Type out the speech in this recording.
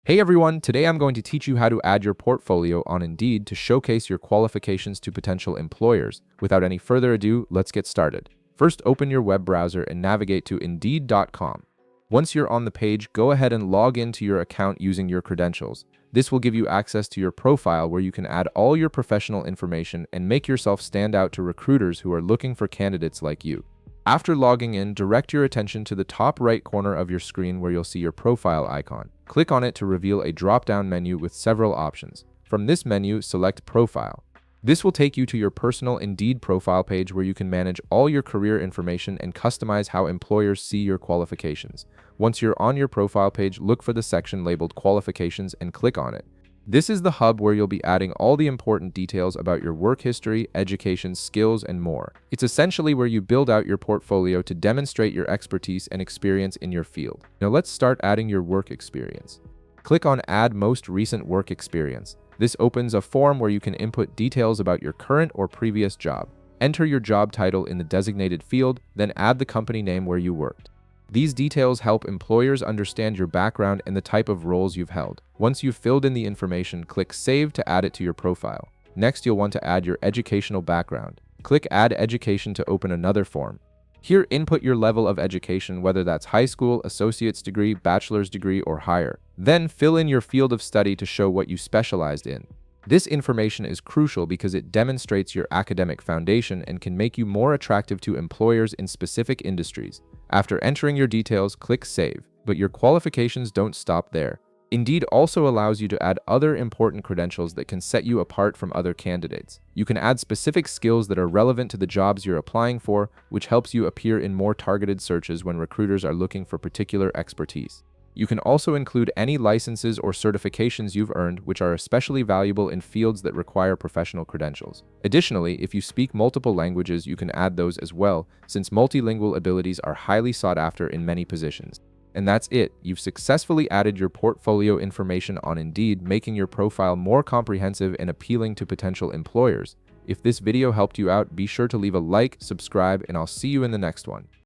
Hey everyone, today I'm going to teach you how to add your portfolio on Indeed to showcase your qualifications to potential employers. Without any further ado, let's get started. First, open your web browser and navigate to Indeed.com. Once you're on the page, go ahead and log into your account using your credentials. This will give you access to your profile where you can add all your professional information and make yourself stand out to recruiters who are looking for candidates like you. After logging in, direct your attention to the top right corner of your screen where you'll see your profile icon. Click on it to reveal a drop-down menu with several options. From this menu, select Profile. This will take you to your personal Indeed profile page where you can manage all your career information and customize how employers see your qualifications. Once you're on your profile page, look for the section labeled Qualifications and click on it. This is the hub where you'll be adding all the important details about your work history, education, skills, and more. It's essentially where you build out your portfolio to demonstrate your expertise and experience in your field. Now let's start adding your work experience. Click on Add Most Recent Work Experience. This opens a form where you can input details about your current or previous job. Enter your job title in the designated field, then add the company name where you worked. These details help employers understand your background and the type of roles you've held. Once you've filled in the information, click Save to add it to your profile. Next, you'll want to add your educational background. Click Add Education to open another form. Here, input your level of education, whether that's high school, associate's degree, bachelor's degree, or higher. Then, fill in your field of study to show what you specialized in. This information is crucial because it demonstrates your academic foundation and can make you more attractive to employers in specific industries. After entering your details, click Save. But your qualifications don't stop there. Indeed also allows you to add other important credentials that can set you apart from other candidates. You can add specific skills that are relevant to the jobs you're applying for, which helps you appear in more targeted searches when recruiters are looking for particular expertise. You can also include any licenses or certifications you've earned, which are especially valuable in fields that require professional credentials. Additionally, if you speak multiple languages, you can add those as well, since multilingual abilities are highly sought after in many positions. And that's it. You've successfully added your portfolio information on Indeed, making your profile more comprehensive and appealing to potential employers. If this video helped you out, be sure to leave a like, subscribe, and I'll see you in the next one.